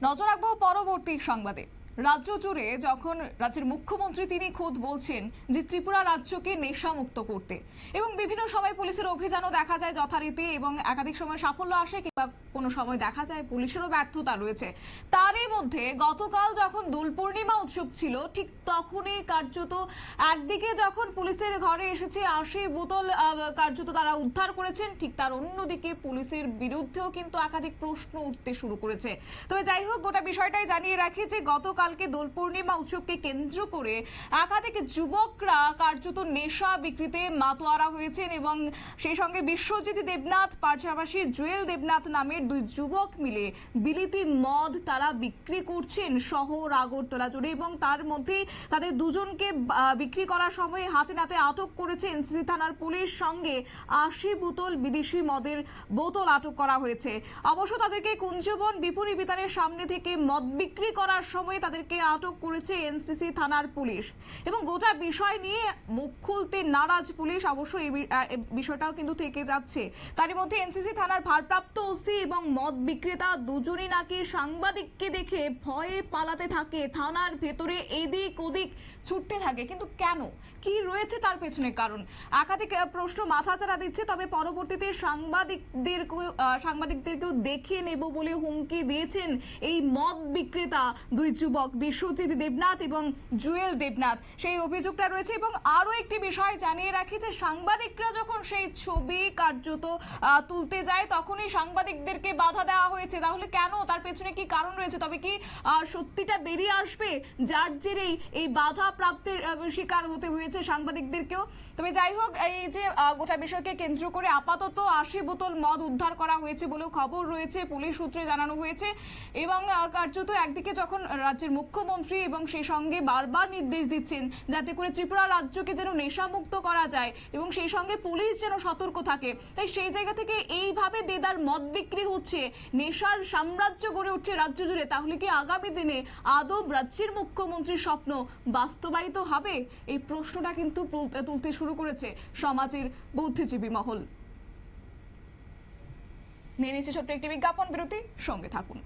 নজর রাখবো পরবর্তী সংবাদে। রাজ্য জুড়ে যখন রাজ্যের মুখ্যমন্ত্রী তিনি খোদ বলছেন যে ত্রিপুরা রাজ্যকে নেশামুক্ত করতে, এবং বিভিন্ন সময় পুলিশের অভিযানও দেখা যায় যথারীতি, এবং একাধিক সময় সাফল্য আসে কিংবা কোনো সময় দেখা যায় পুলিশেরও ব্যর্থতা রয়েছে। তারই মধ্যে গতকাল যখন দোল পূর্ণিমা উৎসব ছিল, ঠিক তখনই কার্যত একদিকে যখন পুলিশের ঘরে এসেছে ৮০ বোতল কার্যত তারা উদ্ধার করেছেন, ঠিক তার অন্যদিকে পুলিশের বিরুদ্ধেও কিন্তু একাধিক প্রশ্ন উঠতে শুরু করেছে। তবে যাই হোক, গোটা বিষয়টাই জানিয়ে রাখি যে গতকালকে দোল পূর্ণিমা উৎসবকে কেন্দ্র করে একাধিক যুবকরা কার্যত নেশা বিক্রিতে মাতোয়ারা হয়েছেন, এবং সেই সঙ্গে বিশ্বজিৎ দেবনাথ পাশাপাশি জুয়েল দেবনাথ নামের দুই যুবক মিলে বিলিতি মদ তারা বিক্রি করছেন শহর আগরতলা জুড়ে, এবং তার মধ্যে তাদের দুজনকে বিক্রি করার সময় হাতে নাতে আটক করেছে এনসিসি থানার পুলিশ। সঙ্গে ৮০ বোতল বিদেশি মদের বোতল আটক করা হয়েছে। অবশ্য তাদেরকে কুঞ্জবন বিপণী বিতানের সামনে থেকে মদ বিক্রি করার সময় তাদেরকে আটক করেছে এনসিসি থানার পুলিশ, এবং গোটা বিষয় নিয়ে মুখ খুলতে নারাজ পুলিশ। অবশ্য এই বিষয়টাও কিন্তু থেকে যাচ্ছে। তারই মধ্যে এনসিসি থানার ভারপ্রাপ্ত ওসি এবং মদ বিক্রেতা দুজনই নাকি সাংবাদিককে দেখে ভয়ে পালাতে থাকে, থানার ভেতরে এদিক ওদিক ছুটতে থাকে। কিন্তু কেন, কি রয়েছে তার পেছনে কারণ? একাধিক প্রশ্ন মাথাচাড়া দিচ্ছে। তবে পরবর্তীতে সাংবাদিকদেরকেও দেখিয়ে নেব বলে হুমকি দিয়েছেন এই মদ বিক্রেতা দুই যুবক, বিশ্বজিৎ দেবনাথ এবং জুয়েল দেবনাথ। সেই অভিযোগটা রয়েছে। এবং আরো একটি বিষয় জানিয়ে রাখি যে সাংবাদিকরা যখন সেই ছবি কার্যত তুলতে যায়, তখনই সাংবাদিকদেরকে বাধা দেওয়া হয়েছে। তাহলে কেন, তার পেছনে কি কারণ রয়েছে? তবে কি সত্যিটা বেরিয়ে আসবে, যার জেরেই এই বাধা প্রাপ্তির শিকার হতে হয়েছে সাংবাদিকদেরকেও? তবে যাই হোক, এই যে গোটা বিষয়কে কেন্দ্র করে আপাতত ৮০ বোতল মদ উদ্ধার করা হয়েছে বলেও খবর রয়েছে, পুলিশ সূত্রে জানানো হয়েছে। এবং কার্যত একদিকে যখন রাজ্যের মুখ্যমন্ত্রী এবং সেই সঙ্গে বারবার নির্দেশ দিচ্ছেন যাতে করে ত্রিপুরা রাজ্যকে যেন নেশামুক্ত করা যায়, এবং সেই সঙ্গে পুলিশ যেন সতর্ক থাকে, তাই সেই জায়গা থেকে এইভাবে দেদার মদ বিক্রি হচ্ছে, নেশার সাম্রাজ্য গড়ে উঠছে রাজ্য জুড়ে। তাহলে কি আগামী দিনে আদৌ রাজ্যের মুখ্যমন্ত্রীর স্বপ্ন বাস্তবায়িত হবে? এই প্রশ্নটা কিন্তু তুলতে শুরু করেছে সমাজের বুদ্ধিজীবী মহল। নিয়ে নিচ্ছে ছোট্ট একটি বিজ্ঞাপন বিরতি, সঙ্গে থাকুন।